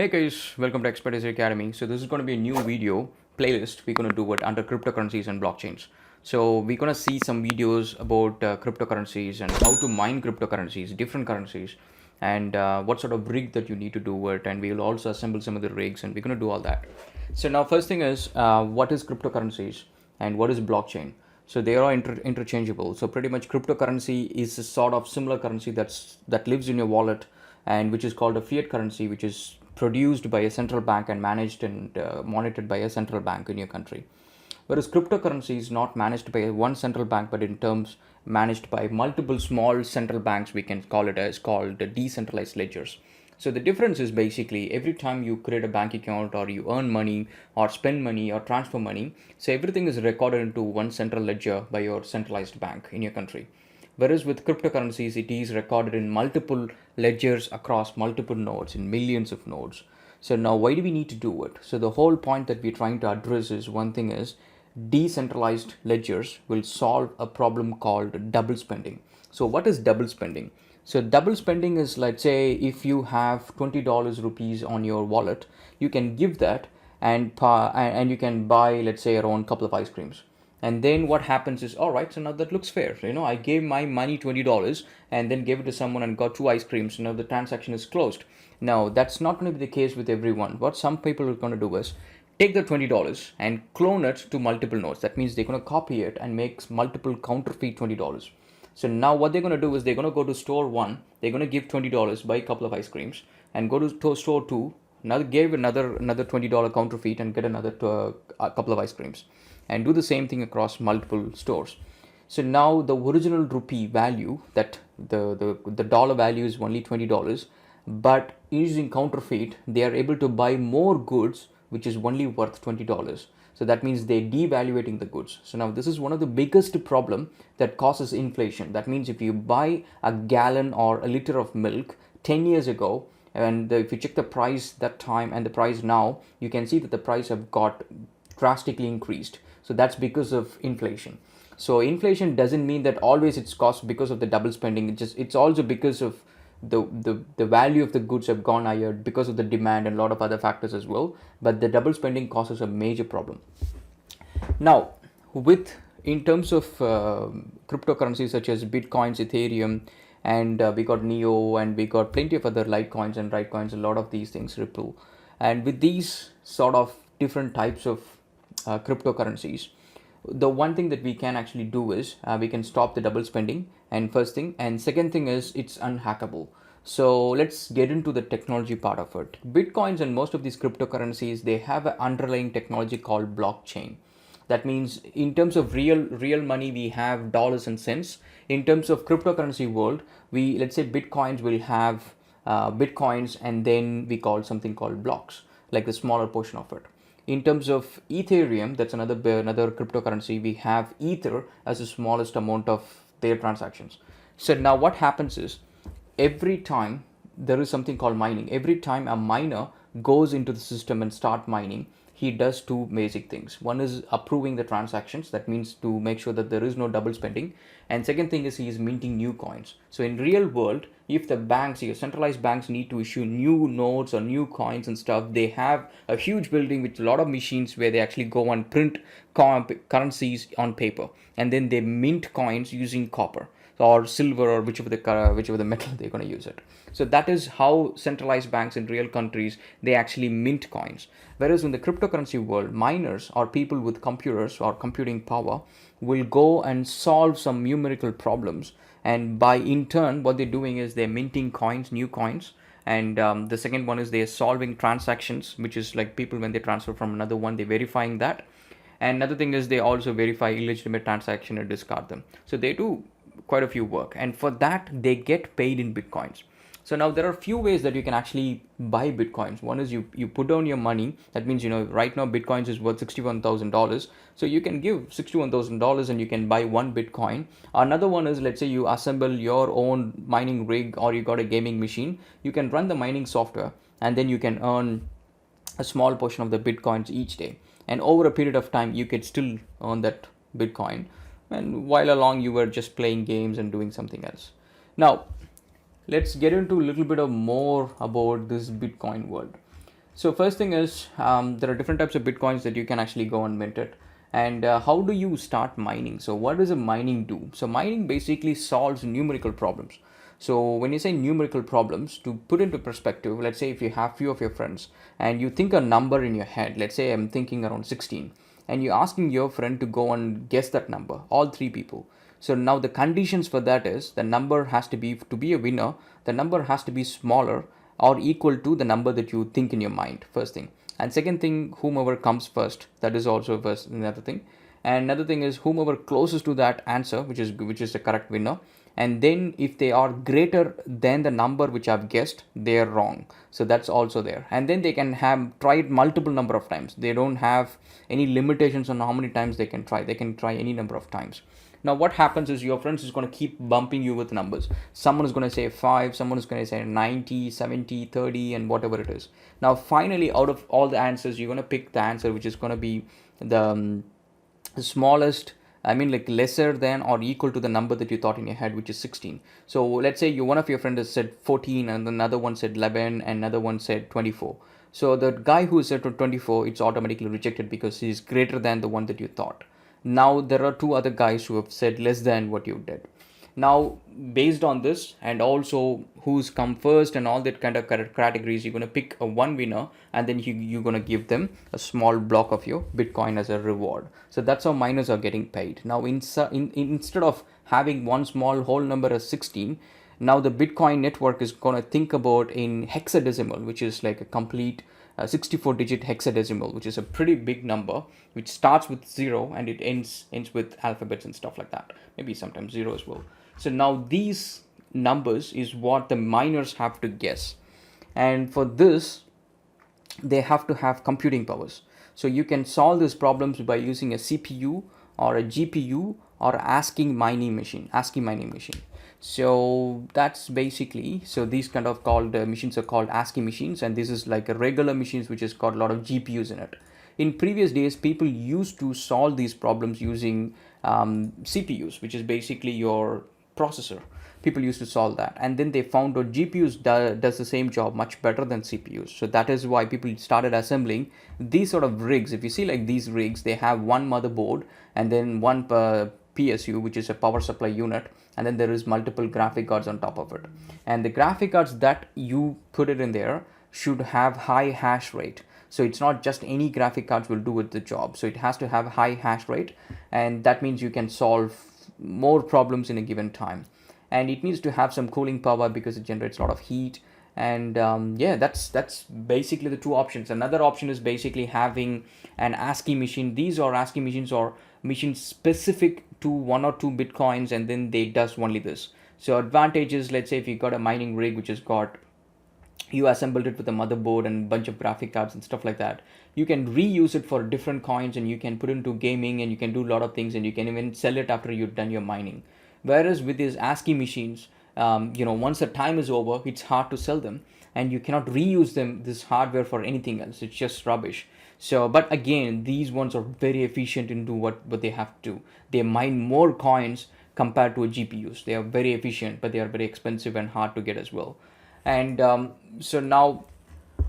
Hey guys, welcome to Expertise Academy. So this is going to be a new video playlist. We're going to do it under cryptocurrencies and blockchains. So we're going to see some videos about cryptocurrencies and how to mine cryptocurrencies, different currencies, and what sort of rig that you need to do it. And we will also assemble some of the rigs, and we're going to do all that. So now, first thing is, what is cryptocurrencies and what is blockchain? So they are interchangeable. So pretty much, cryptocurrency is a sort of similar currency that lives in your wallet, and which is called a fiat currency, which is produced by a central bank and managed and monitored by a central bank in your country. Whereas cryptocurrency is not managed by one central bank, but in terms managed by multiple small central banks, we can call it as called decentralized ledgers. So the difference is basically every time you create a bank account or you earn money or spend money or transfer money, so everything is recorded into one central ledger by your centralized bank in your country. Whereas with cryptocurrencies, it is recorded in multiple ledgers across multiple nodes, in millions of nodes. So now why do we need to do it? So the whole point that we're trying to address is one thing is decentralized ledgers will solve a problem called double spending. So what is double spending? So double spending is, let's say, if you have $20 rupees on your wallet, you can give that and you can buy, let's say, around a couple of ice creams. And then what happens is, all right, so now that looks fair. I gave my money $20 and then gave it to someone and got two ice creams. Now the transaction is closed. Now that's not going to be the case with everyone. What some people are going to do is take the $20 and clone it to multiple nodes. That means they're going to copy it and make multiple counterfeit $20. So now what they're going to do is they're going to go to store one. They're going to give $20, buy a couple of ice creams, and go to store two. Now give another $20 counterfeit and get another a couple of ice creams, and do the same thing across multiple stores. So now the original rupee value, that the dollar value is only $20, but using counterfeit, they are able to buy more goods, which is only worth $20. So that means they're devaluating the goods. So now this is one of the biggest problem that causes inflation. That means if you buy a gallon or a liter of milk 10 years ago, and if you check the price that time and the price now, you can see that the price have got drastically increased. So that's because of inflation. So inflation doesn't mean that always it's cost because of the double spending. It's also because of the value of the goods have gone higher because of the demand and a lot of other factors as well. But the double spending causes a major problem. Now, in terms of cryptocurrencies such as Bitcoins, Ethereum, and we got Neo, and we got plenty of other Litecoins and Litecoins, a lot of these things, Ripple. And with these sort of different types of cryptocurrencies, the one thing that we can actually do is we can stop the double spending, and first thing, and second thing is it's unhackable. So let's get into the technology part of it. Bitcoins and most of these cryptocurrencies, they have an underlying technology called blockchain. That means in terms of real money, we have dollars and cents. In terms of cryptocurrency world, let's say Bitcoins will have Bitcoins, and then we call something called blocks, like the smaller portion of it. In terms of Ethereum, that's another cryptocurrency, we have Ether as the smallest amount of their transactions. So now what happens is, every time there is something called mining, every time a miner goes into the system and start mining, he does two basic things. One is approving the transactions. That means to make sure that there is no double spending. And second thing is he is minting new coins. So in real world, if the banks, your centralized banks need to issue new notes or new coins and stuff, they have a huge building with a lot of machines where they actually go and print currencies on paper. And then they mint coins using copper or silver or whichever the metal they're going to use it. So that is how centralized banks in real countries, they actually mint coins. Whereas in the cryptocurrency world, miners or people with computers or computing power will go and solve some numerical problems. And by in turn, what they're doing is they're minting coins, new coins. And the second one is they're solving transactions, which is like people when they transfer from another one, they're verifying that. And another thing is they also verify illegitimate transaction and discard them. So they do quite a few work, and for that they get paid in Bitcoins. So now there are a few ways that you can actually buy Bitcoins. One is you put down your money. That means, right now Bitcoins is worth $61,000. So you can give $61,000 and you can buy one Bitcoin. Another one is, let's say you assemble your own mining rig or you got a gaming machine. You can run the mining software and then you can earn a small portion of the Bitcoins each day. And over a period of time, you could still earn that Bitcoin. And while along you were just playing games and doing something else. Now, let's get into a little bit of more about this Bitcoin world. So first thing is there are different types of Bitcoins that you can actually go and mint it. And how do you start mining? So what does a mining do? So mining basically solves numerical problems. So when you say numerical problems, to put into perspective, let's say if you have few of your friends and you think a number in your head, let's say I'm thinking around 16, and you're asking your friend to go and guess that number, all three people. So now the conditions for that is the number has to be a winner, the number has to be smaller or equal to the number that you think in your mind, first thing. And second thing, whomever comes first, that is also first another thing. And another thing is whomever closest to that answer, which is the correct winner. And then if they are greater than the number which I've guessed, they are wrong. So that's also there. And then they can have tried multiple number of times. They don't have any limitations on how many times they can try. They can try any number of times. Now what happens is your friends is going to keep bumping you with numbers. Someone is going to say 5, someone is going to say 90, 70, 30, and whatever it is. Now finally, out of all the answers, you're going to pick the answer which is going to be the smallest, I mean like lesser than or equal to the number that you thought in your head, which is 16. So let's say one of your friends said 14 and another one said 11 and another one said 24. So the guy who said 24, it's automatically rejected because he's greater than the one that you thought. Now there are two other guys who have said less than what you did. Now based on this and also who's come first and all that kind of categories, you're going to pick a one winner and then you're going to give them a small block of your Bitcoin as a reward. So that's how miners are getting paid. Now instead of having one small whole number as 16, now the Bitcoin network is going to think about in hexadecimal, which is like a complete 64-digit hexadecimal, which is a pretty big number, which starts with 0 and it ends with alphabets and stuff like that. Maybe sometimes 0 as well. So now these numbers is what the miners have to guess. And for this, they have to have computing powers. So you can solve these problems by using a CPU or a GPU or ASCII mining machine. So that's basically, so these kind of called machines are called ASCII machines, and this is like a regular machines which has got a lot of GPUs in it. In previous days, people used to solve these problems using CPUs, which is basically your processor. People used to solve that, and then they found out GPUs does the same job much better than CPUs. So that is why people started assembling these sort of rigs. If you see like these rigs, they have one motherboard and then one PSU, which is a power supply unit, and then there is multiple graphic cards on top of it. And the graphic cards that you put it in there should have high hash rate. So it's not just any graphic cards will do with the job. So it has to have high hash rate, and that means you can solve more problems in a given time. And it needs to have some cooling power because it generates a lot of heat. And yeah, that's basically the two options. Another option is basically having an ASCII machine. These are ASCII machines or machines specific to one or two Bitcoins, and then they does only this. So advantages, let's say if you got a mining rig which has got, you assembled it with a motherboard and a bunch of graphic cards and stuff like that, you can reuse it for different coins, and you can put it into gaming, and you can do a lot of things, and you can even sell it after you've done your mining. Whereas with these ASCII machines, once the time is over, it's hard to sell them, and you cannot reuse this hardware for anything else. It's just rubbish. So, but again, these ones are very efficient into what they have to do. They mine more coins compared to a GPUs. They are very efficient, but they are very expensive and hard to get as well. And so now,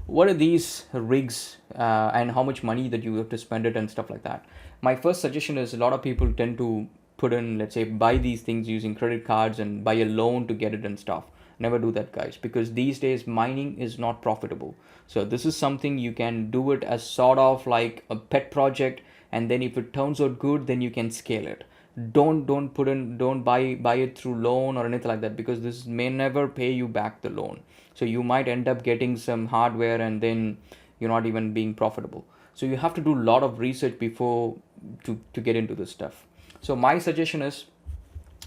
what are these rigs and how much money that you have to spend it and stuff like that? My first suggestion is a lot of people tend to put in, let's say, buy these things using credit cards and buy a loan to get it and stuff. Never do that, guys, because these days mining is not profitable. So this is something you can do it as sort of like a pet project, and then if it turns out good, then you can scale it. Don't buy it through loan or anything like that, because this may never pay you back the loan. So you might end up getting some hardware and then you're not even being profitable. So you have to do a lot of research before to get into this stuff. So my suggestion is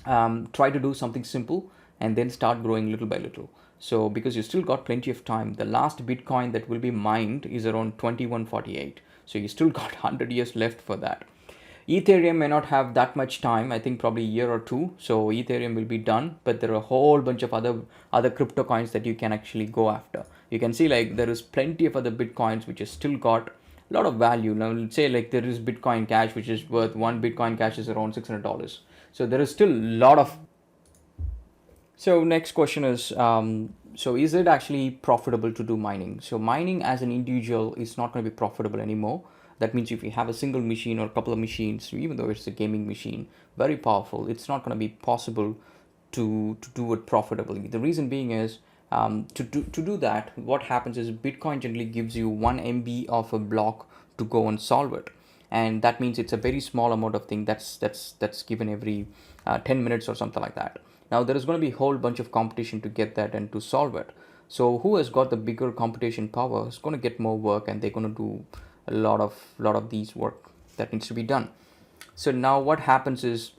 try to do something simple and then start growing little by little. So because you still got plenty of time, the last Bitcoin that will be mined is around 2148. So you still got 100 years left for that. Ethereum may not have that much time, I think probably a year or two. So Ethereum will be done, but there are a whole bunch of other crypto coins that you can actually go after. You can see like there is plenty of other Bitcoins which has still got a lot of value. Now let's say like there is Bitcoin Cash, which is worth, one Bitcoin Cash is around $600. So there is still a lot of. So next question is So is it actually profitable to do mining? So mining as an individual is not going to be profitable anymore. That means if you have a single machine or a couple of machines, even though it's a gaming machine, very powerful, it's not going to be possible to do it profitably. The reason being is to do that, what happens is Bitcoin generally gives you 1 MB of a block to go and solve it. And that means it's a very small amount of thing that's given every 10 minutes or something like that. Now there is going to be a whole bunch of competition to get that and to solve it. So who has got the bigger computation power is going to get more work, and they're going to do a lot of these work that needs to be done. So now what happens is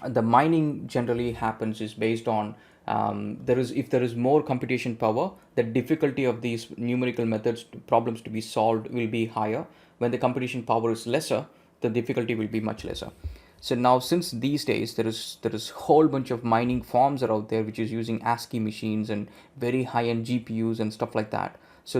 the mining generally happens is based on if there is more computation power, the difficulty of these numerical methods problems to be solved will be higher. When the computation power is lesser, the difficulty will be much lesser. So now, since these days there is whole bunch of mining farms are out there which is using ASCII machines and very high-end GPUs and stuff like that. So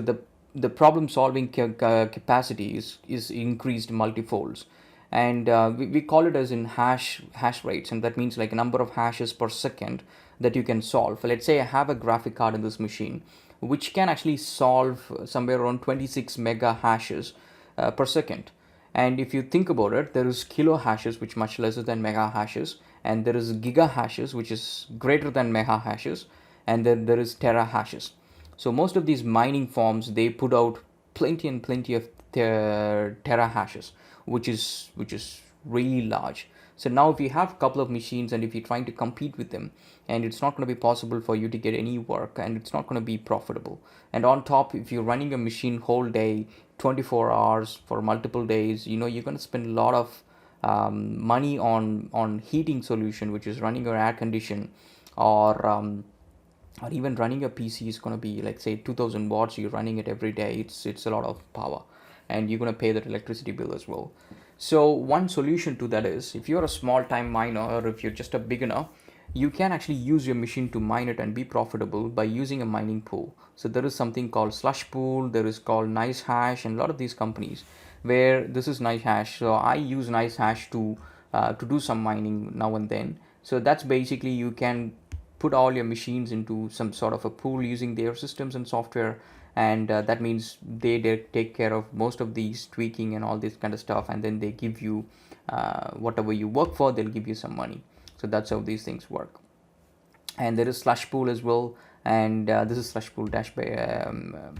the problem solving capacity is increased multifolds, and we call it as in hash rates, and that means like a number of hashes per second that you can solve. Let's say I have a graphic card in this machine which can actually solve somewhere around 26 mega hashes per second. And if you think about it, there is kilo hashes, which much lesser than mega hashes, and there is giga hashes, which is greater than mega hashes, and then there is tera hashes. So most of these mining farms, they put out plenty and plenty of tera hashes, which is really large. So now if you have a couple of machines and if you're trying to compete with them, and it's not going to be possible for you to get any work, and it's not going to be profitable. And on top, if you're running a machine whole day, 24 hours for multiple days, you're going to spend a lot of money on heating solution, which is running your air condition, or even running a PC is going to be like say 2000 watts. You're running it every day. It's a lot of power, and you're going to pay that electricity bill as well. So one solution to that is, if you're a small time miner or if you're just a beginner, you can actually use your machine to mine it and be profitable by using a mining pool. So there is something called slush pool, there is called nice hash, and a lot of these companies where this is nice hash. So I use nice hash to do some mining now and then. So that's basically, you can put all your machines into some sort of a pool using their systems and software, and that means they take care of most of these tweaking and all this kind of stuff, and then they give you whatever you work for, they'll give you some money. So that's how these things work. And there is slush pool as well, and this is slush pool dashboard.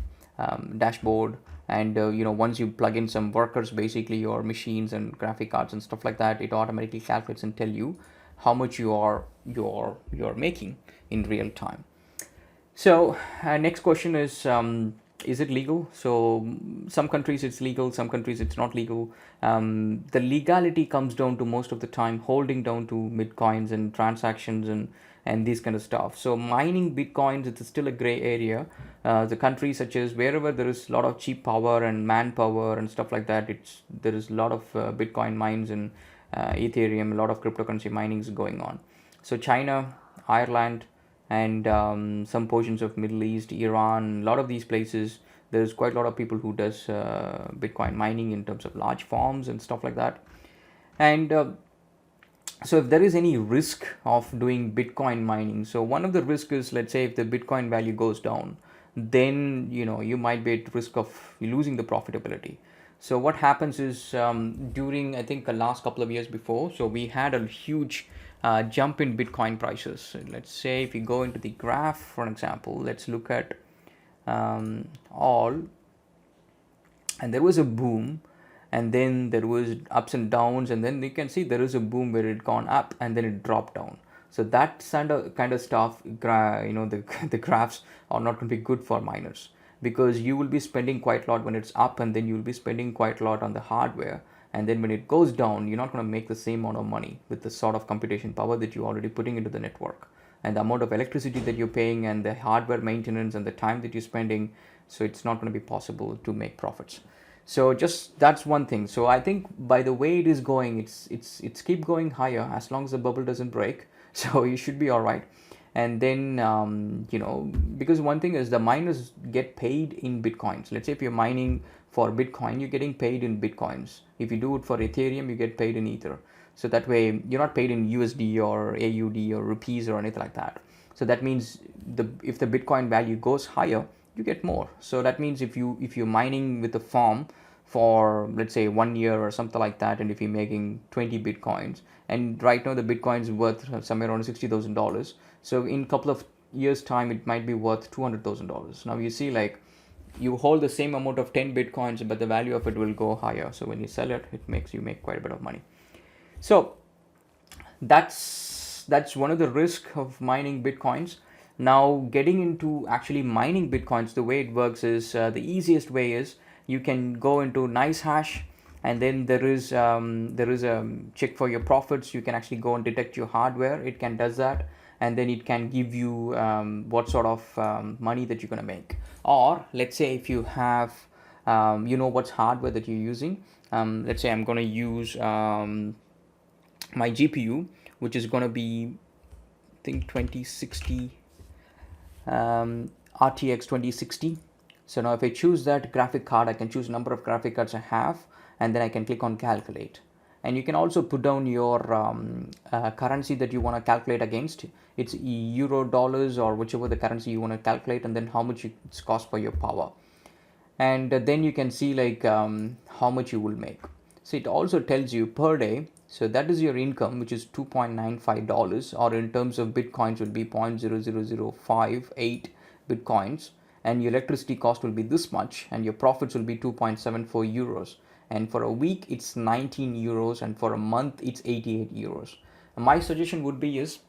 And once you plug in some workers, basically your machines and graphic cards and stuff like that, it automatically calculates and tell you how much you're making in real time. So next question is it legal? So some countries it's legal, some countries it's not legal. The legality comes down to most of the time holding down to Bitcoins and transactions and these kind of stuff. So mining Bitcoins, it's still a gray area. The countries such as wherever there is a lot of cheap power and manpower and stuff like that, there is a lot of Bitcoin mines and Ethereum, a lot of cryptocurrency mining is going on. So China, Ireland, and some portions of Middle East, Iran, a lot of these places, there's quite a lot of people who does Bitcoin mining in terms of large farms and stuff like that. And so if there is any risk of doing Bitcoin mining, so one of the risks is, let's say if the Bitcoin value goes down, then you might be at risk of losing the profitability. So what happens is during, I think, the last couple of years before, so we had a huge jump in Bitcoin prices. So let's say if you go into the graph, for example, let's look at all, and there was a boom, and then there was ups and downs, and then you can see there is a boom where it gone up and then it dropped down. So that kind of stuff, the graphs are not going to be good for miners, because you will be spending quite a lot when it's up, and then you will be spending quite a lot on the hardware, and then when it goes down, you're not going to make the same amount of money with the sort of computation power that you're already putting into the network, and the amount of electricity that you're paying, and the hardware maintenance, and the time that you're spending. So it's not going to be possible to make profits. So just that's one thing. So I think by the way it is going, it's keep going higher as long as the bubble doesn't break. So you should be all right. And then because one thing is the miners get paid in Bitcoins. Let's say if you're mining for Bitcoin, you're getting paid in Bitcoins. If you do it for Ethereum, you get paid in Ether. So that way you're not paid in USD or AUD or rupees or anything like that. So that means if the Bitcoin value goes higher, you get more. So that means if you're mining with a farm for, let's say, 1 year or something like that, and if you're making 20 Bitcoins, and right now the Bitcoin is worth somewhere around $60,000, so in a couple of years time it might be worth $200,000. Now you see, like, you hold the same amount of 10 Bitcoins, but the value of it will go higher. So when you sell it, you make quite a bit of money. So that's one of the risks of mining Bitcoins. Now, getting into actually mining Bitcoins, the way it works is, the easiest way is you can go into NiceHash, and then there is a check for your profits. You can actually go and detect your hardware. It can does that, and then it can give you what sort of money that you're gonna make. Or let's say if you have what's hardware that you're using. Let's say I'm gonna use my GPU, which is gonna be, I think, 2060 RTX 2060. So now if I choose that graphic card, I can choose number of graphic cards I have, and then I can click on calculate. And you can also put down your currency that you want to calculate against. It's euro, dollars, or whichever the currency you want to calculate, and then how much it's cost for your power. And then you can see, like, how much you will make. So it also tells you per day. So that is your income, which is $2.95, or in terms of Bitcoins will be 0.00058 Bitcoins, and your electricity cost will be this much, and your profits will be 2.74 euros. And for a week it's 19 euros, and for a month it's 88 euros. And my suggestion would be is,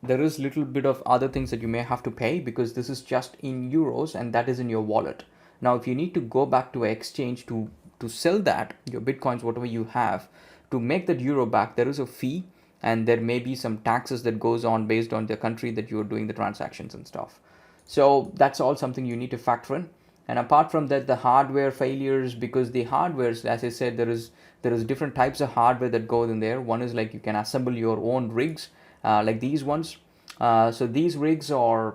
there is little bit of other things that you may have to pay, because this is just in euros and that is in your wallet. Now if you need to go back to an exchange to sell that, your Bitcoins, whatever you have, to make that euro back, there is a fee, and there may be some taxes that goes on based on the country that you're doing the transactions and stuff. So that's all something you need to factor in. And apart from that, the hardware failures, because the hardwares, as I said, there is different types of hardware that go in there. One is like you can assemble your own rigs, like these ones. So these rigs are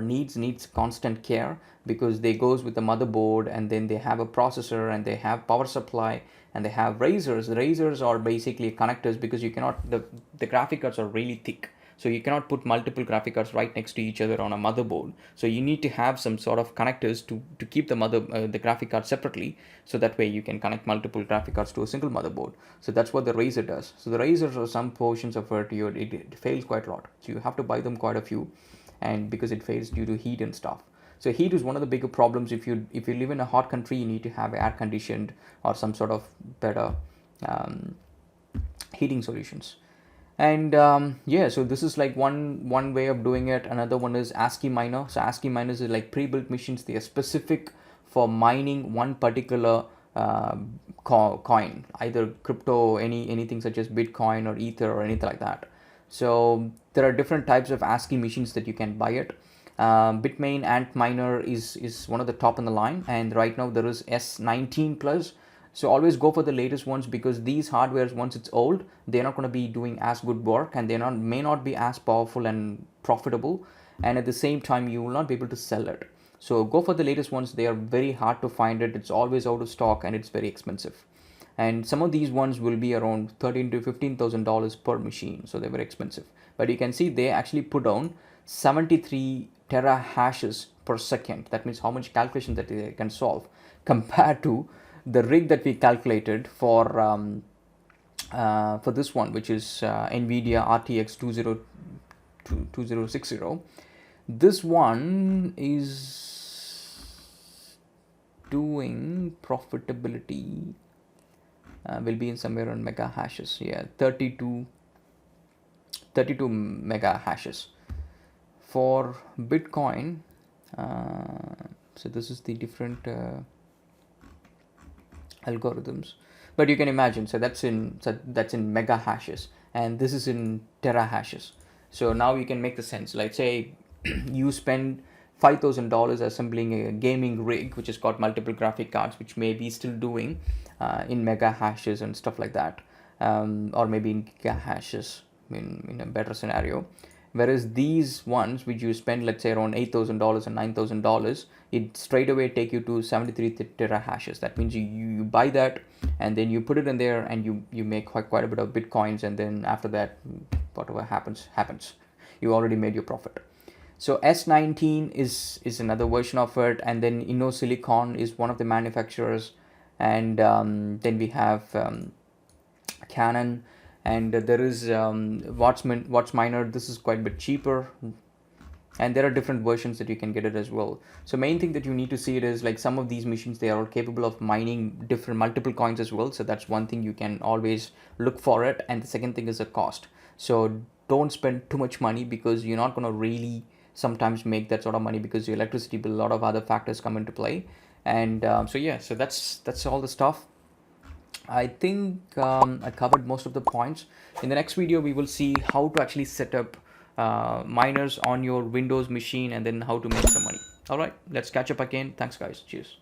needs constant care, because they goes with the motherboard, and then they have a processor, and they have power supply, and they have razors. The razors are basically connectors, because you cannot, the graphic cards are really thick, so you cannot put multiple graphic cards right next to each other on a motherboard. So you need to have some sort of connectors to keep the graphic card separately, so that way you can connect multiple graphic cards to a single motherboard. So that's what the razor does. So the razors are some portions of it fails quite a lot, so you have to buy them quite a few, and because it fails due to heat and stuff. So heat is one of the bigger problems. If you live in a hot country, you need to have air conditioned or some sort of better heating solutions. And so this is like one way of doing it. Another one is Ascii Miner. So Ascii miners is like pre-built machines. They are specific for mining one particular coin, either crypto, anything such as Bitcoin or Ether or anything like that. So there are different types of Ascii machines that you can buy it. Bitmain Antminer is one of the top in the line, and right now there is S19 plus. So always go for the latest ones, because these hardwares, once it's old, they're not going to be doing as good work, and may not be as powerful and profitable, and at the same time you will not be able to sell it. So go for the latest ones. They are very hard to find it. It's always out of stock, and it's very expensive. And some of these ones will be around $13,000 to $15,000 per machine, so they're very expensive. But you can see they actually put down 73 tera hashes per second. That means how much calculation that they can solve, compared to the rig that we calculated for this one, which is NVIDIA RTX 2060. This one is doing profitability, will be in somewhere on mega hashes. Yeah, 32 mega hashes for Bitcoin. So this is the different algorithms, but you can imagine, so that's in mega hashes, and this is in tera hashes. So now you can make the sense. Like, say you spend $5,000 assembling a gaming rig which has got multiple graphic cards, which may be still doing in mega hashes and stuff like that, or maybe in giga hashes in a better scenario. Whereas these ones which you spend, let's say, around $8,000 and $9,000, it straight away take you to 73 tera hashes. That means you buy that, and then you put it in there, and you make quite a bit of Bitcoins, and then after that, whatever happens. you already made your profit. So S19 is another version of it, and then InnoSilicon is one of the manufacturers, and then we have Canon, and there is Watch Miner. This is quite a bit cheaper, and there are different versions that you can get it as well. So main thing that you need to see it is like some of these machines, they are all capable of mining different multiple coins as well. So that's one thing you can always look for it. And the second thing is the cost. So don't spend too much money, because you're not going to really sometimes make that sort of money, because your electricity bill, a lot of other factors come into play. And so yeah, so that's all the stuff. I think I covered most of the points. In the next video, we will see how to actually set up miners on your Windows machine, and then how to make some money. All right, let's catch up again. Thanks guys. Cheers.